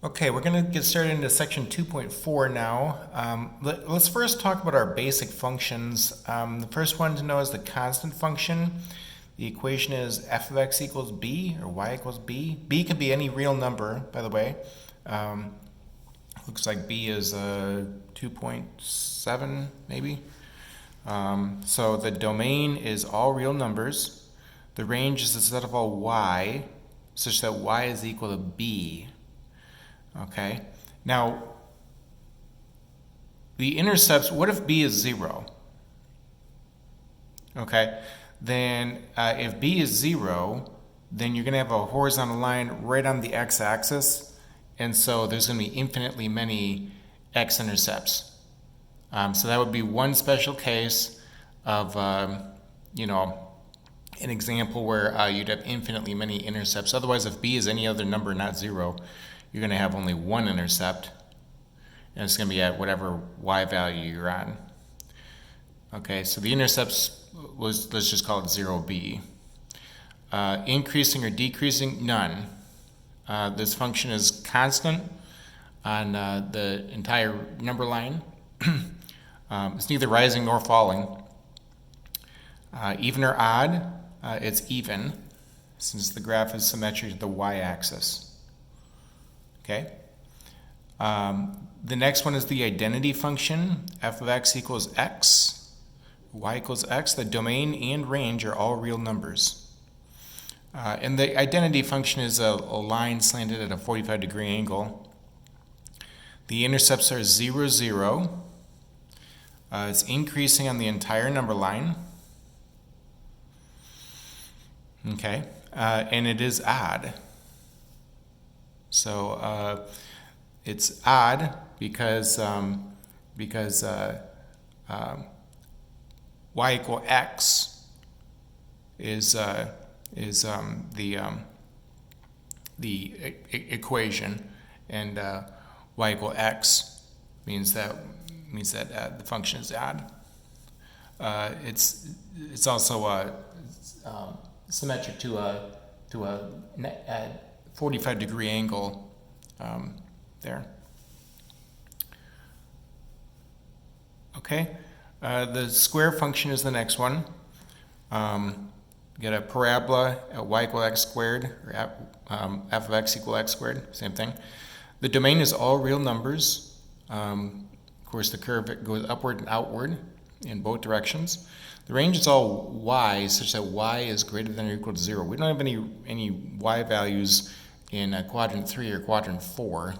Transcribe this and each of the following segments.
Okay, we're going to get started into section 2.4 now. Let's first talk about our basic functions. The first one to know is the constant function. The equation is f of x equals b, or y equals b. B can be any real number, by the way. Looks like b is 2.7, maybe. So the domain is all real numbers. The range is the set of all y, such that y is equal to b. Okay, now the intercepts, what if b is 0? Okay, then if b is 0, then you're going to have a horizontal line right on the x-axis, and so there's going to be infinitely many x-intercepts. So that would be one special case of, an example where you'd have infinitely many intercepts. Otherwise, if b is any other number, not 0, you're going to have only one intercept, and it's going to be at whatever y value you're on. Okay, so the intercepts was, let's just call it 0b. Increasing or decreasing, none. This function is constant on the entire number line. It's neither rising nor falling. Even or odd, it's even, since the graph is symmetric to the y-axis. Okay. The next one is the identity function. F of x equals x, y equals x. The domain and range are all real numbers. And the identity function is a line slanted at a 45-degree angle. The intercepts are 0, 0. It's increasing on the entire number line. Okay. And it is odd. So it's odd because y equal x is the equation, and y equal x means that the function is odd. It's also symmetric to a 45-degree angle there. Okay, the square function is the next one. You get a parabola at y equal x squared, or f of x equal x squared, same thing. The domain is all real numbers. Of course, the curve goes upward and outward in both directions. The range is all y, such that y is greater than or equal to 0. We don't have any y values in quadrant 3 or quadrant 4.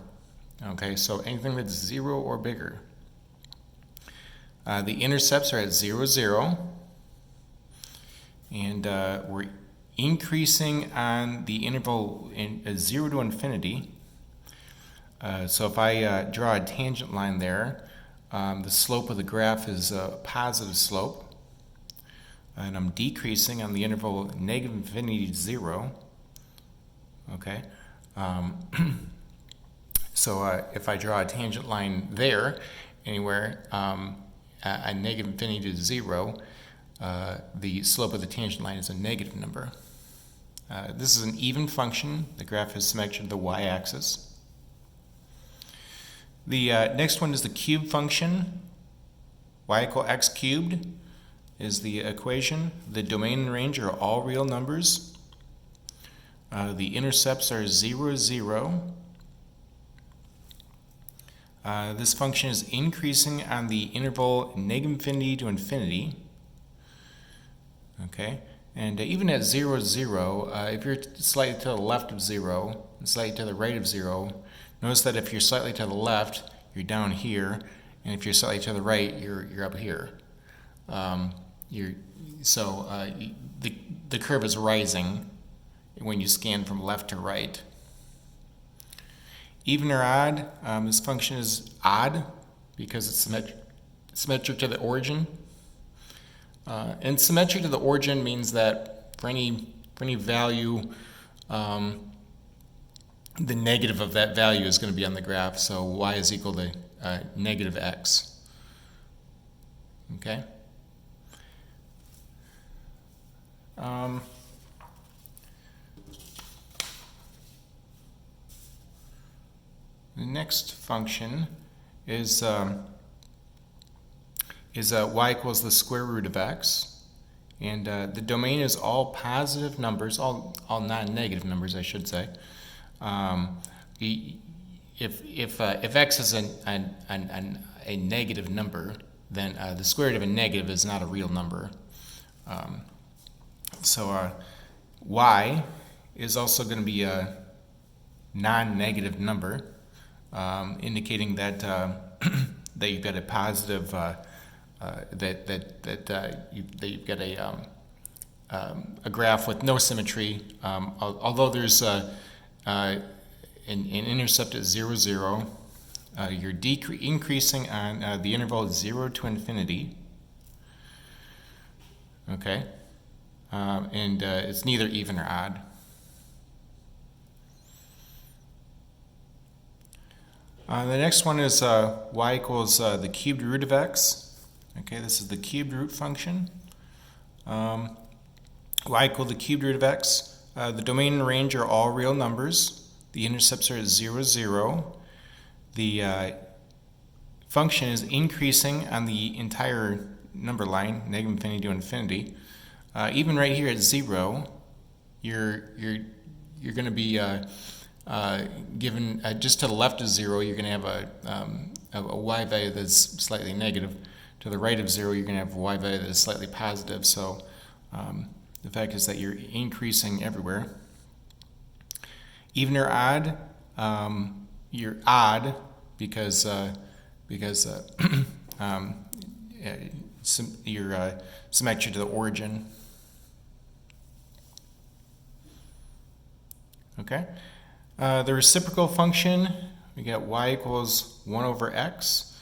Okay, so anything that's 0 or bigger. The intercepts are at 0, 0. And we're increasing on the interval in 0 to infinity. So if I draw a tangent line there, the slope of the graph is a positive slope. And I'm decreasing on the interval negative infinity to 0. Okay. So if I draw a tangent line there, anywhere at negative infinity to 0, the slope of the tangent line is a negative number. This is an even function. The graph is symmetric to the y-axis. The next one is the cube function. Y equal x cubed is the equation. The domain and range are all real numbers. The intercepts are 0, 0. This function is increasing on the interval negative infinity to infinity. Okay, and even at 0, 0, if you're slightly to the left of 0 and slightly to the right of 0, notice that if you're slightly to the left, you're down here, and if you're slightly to the right, you're up here. The curve is rising when you scan from left to right. Even or odd, this function is odd because it's symmetric to the origin. And symmetric to the origin means that for any value, the negative of that value is going to be on the graph. So y is equal to negative x. Okay. The next function is y equals the square root of x, and the domain is all positive numbers, all non-negative numbers, I should say. If x is a negative number, then the square root of a negative is not a real number. So y is also going to be a non-negative number, indicating that that you've got a positive that you've got a graph with no symmetry. Although there's an intercept at 0, 0, you're increasing on the interval 0 to infinity. Okay, and it's neither even or odd. The next one is y equals the cubed root of x. Okay, this is the cubed root function. Y equals the cubed root of x. The domain and range are all real numbers. The intercepts are at 0, 0. The function is increasing on the entire number line, negative infinity to infinity. Even right here at 0, you're going to be given just to the left of 0, you're going to have a y value that's slightly negative. To the right of 0, you're going to have a y value that is slightly positive. So the fact is that you're increasing everywhere. Even or odd, you're odd because you're symmetric to the origin. Okay. The reciprocal function, we get y equals 1 over x.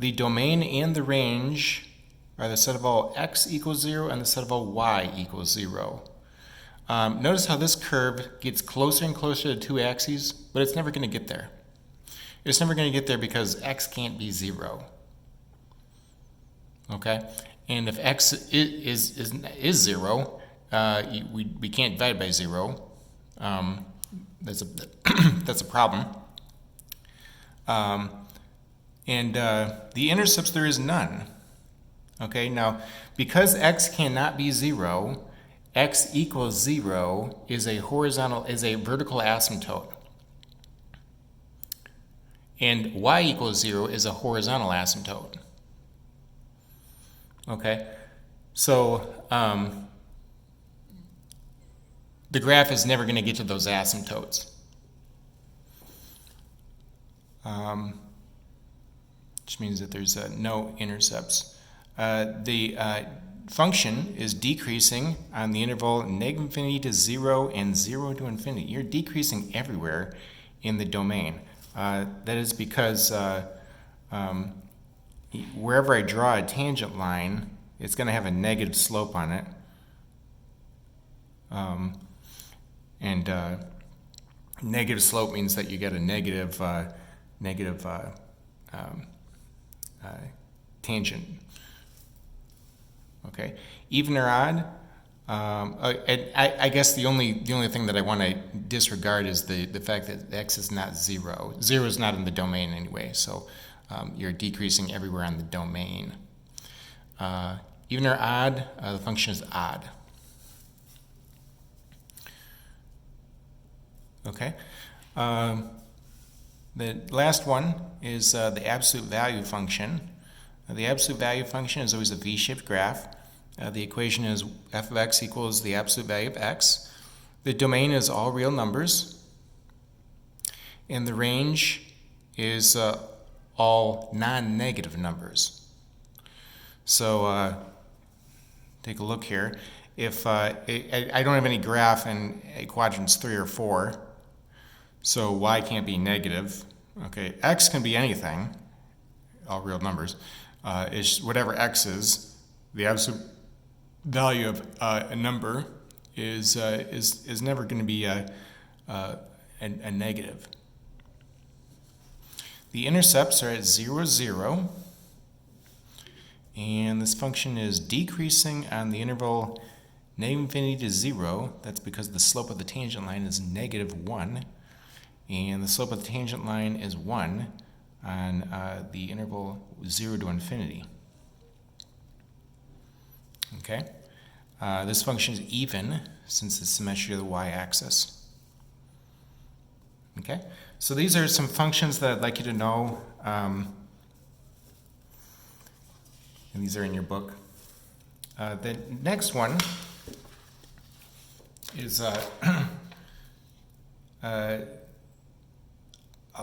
The domain and the range are the set of all x equals 0 and the set of all y equals 0. Notice how this curve gets closer and closer to two axes, but it's never going to get there. It's never going to get there because x can't be 0. Okay? And if x is 0, we can't divide by 0. That's a problem. And the intercepts, there is none. Okay, now because x cannot be 0, x equals 0 is a vertical asymptote. And y equals 0 is a horizontal asymptote. Okay, so the graph is never going to get to those asymptotes. Which means that there's no intercepts. The function is decreasing on the interval negative infinity to 0 and 0 to infinity. You're decreasing everywhere in the domain. That is because wherever I draw a tangent line, it's going to have a negative slope on it. Negative slope means that you get a negative tangent. Okay, even or odd. I guess the only thing that I want to disregard is the fact that x is not 0. 0 is not in the domain anyway, so you're decreasing everywhere on the domain. Even or odd, the function is odd. Okay. The last one is the absolute value function. The absolute value function is always a v-shaped graph. The equation is f of x equals the absolute value of x. The domain is all real numbers. And the range is all non-negative numbers. So take a look here. If I don't have any graph in quadrants 3 or 4, so y can't be negative. Okay, x can be anything, all real numbers. Is whatever x is, the absolute value of a number is never going to be a negative. The intercepts are at 0, 0, and this function is decreasing on the interval negative infinity to 0. That's because the slope of the tangent line is negative 1. and the slope of the tangent line is 1 on the interval 0 to infinity. Okay, this function is even since it's symmetry of the y-axis. Okay, so these are some functions that I'd like you to know, and these are in your book. The next one is a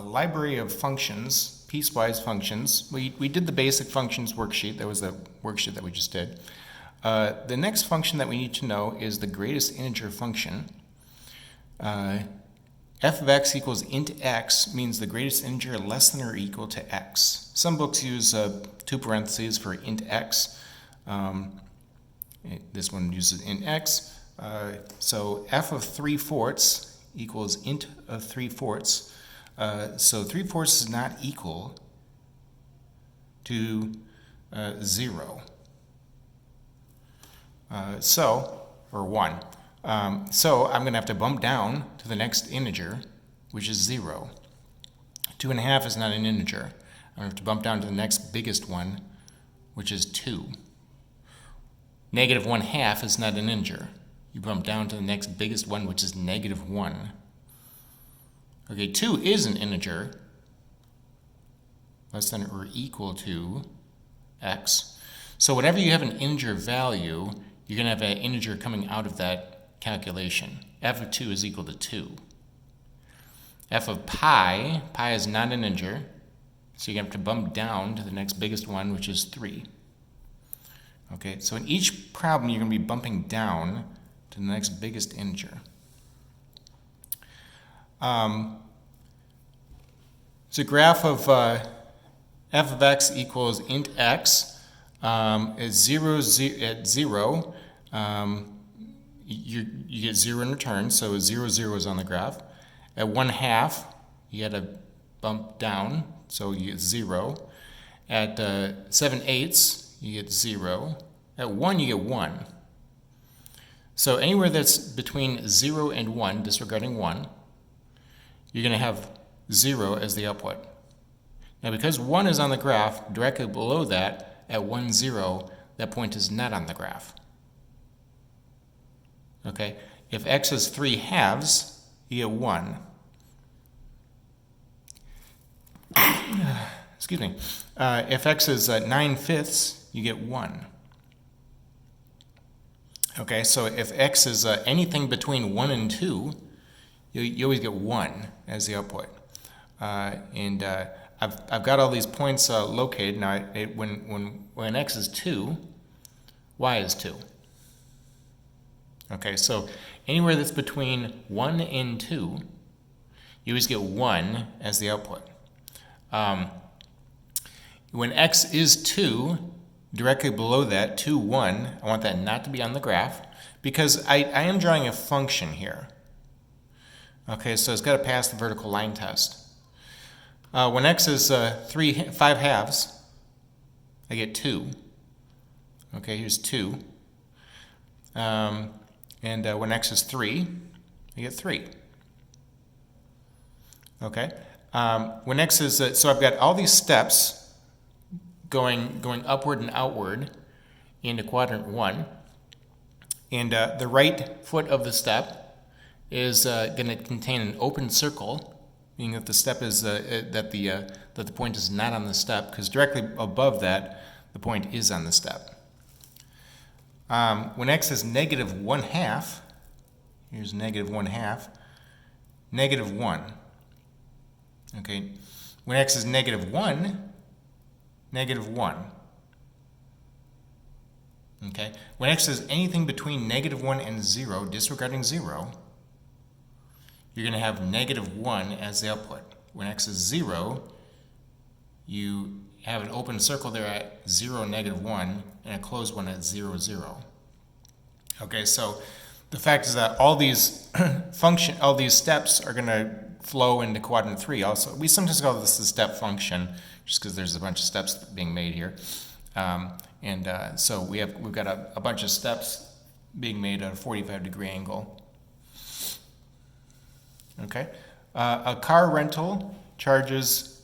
library of functions, piecewise functions. We did the basic functions worksheet. That was the worksheet that we just did. The next function that we need to know is the greatest integer function. F of x equals int x means the greatest integer less than or equal to x. Some books use 2 parentheses for int x. This one uses int x. So f of 3/4 equals int of 3/4. So 3/4 is not equal to 0. Or 1. So I'm going to have to bump down to the next integer, which is 0. 2.5 is not an integer. I'm going to have to bump down to the next biggest one, which is 2. -1/2 is not an integer. You bump down to the next biggest one, which is -1. Okay, 2 is an integer, less than or equal to x. So whenever you have an integer value, you're going to have an integer coming out of that calculation. F of 2 is equal to 2. F of pi is not an integer, so you're going to have to bump down to the next biggest one, which is 3. Okay, so in each problem, you're going to be bumping down to the next biggest integer. So graph of f of x equals int x. At 0, at 0 you get 0 in return, so 0, 0 is on the graph. At 1/2, you had to bump down, so you get 0. At 7/8, you get 0. At 1, you get 1. So anywhere that's between 0 and 1, disregarding 1, you're going to have 0 as the output. Now because 1 is on the graph, directly below that, at 1, 0, that point is not on the graph. Okay, if x is 3/2, you get 1. Excuse me. If x is 9/5, you get 1. Okay, so if x is anything between 1 and 2, you always get 1 as the output. I've got all these points located. Now, when x is 2, y is 2. Okay, so anywhere that's between 1 and 2, you always get 1 as the output. When x is 2, directly below that, 2, 1, I want that not to be on the graph because I am drawing a function here. Okay, so it's got to pass the vertical line test. When x is 5/2, I get 2. Okay, here's 2. When x is 3, I get 3. Okay. When x is so I've got all these steps going upward and outward into quadrant 1, and the right foot of the step is going to contain an open circle, meaning that the step is that the point is not on the step, because directly above that, the point is on the step. When x is -1/2, here's -1/2, -1. Okay. When x is -1, -1. Okay. When x is anything between -1 and 0, disregarding 0, you're going to have -1 as the output. When x is 0, you have an open circle there at 0, -1, and a closed one at 0, 0. Okay, so the fact is that all these all these steps are going to flow into quadrant 3 also. We sometimes call this the step function, just because there's a bunch of steps being made here. So we've got a bunch of steps being made at a 45-degree angle. Okay, A car rental charges,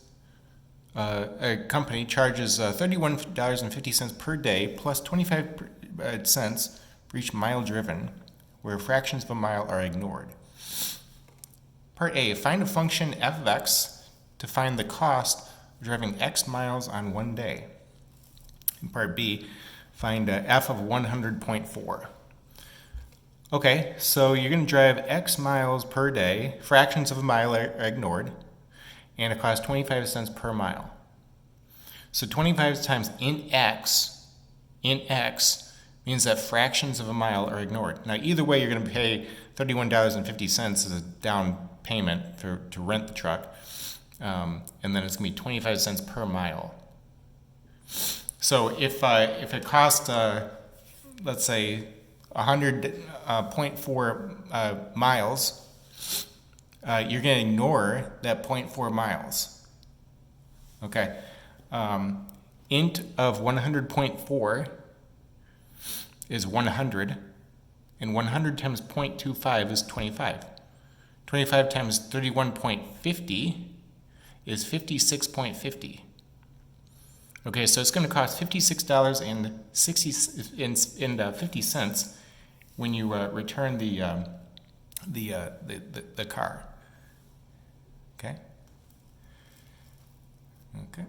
a company charges $31.50 per day plus 25 cents for each mile driven, where fractions of a mile are ignored. Part A, find a function f of x to find the cost of driving x miles on one day. In part B, find f of 100.4. Okay, so you're going to drive x miles per day, fractions of a mile are ignored, and it costs 25 cents per mile. So 25 times in x means that fractions of a mile are ignored. Now either way, you're going to pay $31.50 as a down payment to rent the truck, and then it's going to be 25 cents per mile. So if it costs, let's say, 100.4 miles, you're going to ignore that 0.4 miles. Okay. Int of 100.4 is 100, and 100 times 0.25 is 25. 25 times 31.50 is 56.50. Okay, so it's going to cost $56.50 when you return the car. Okay. Okay.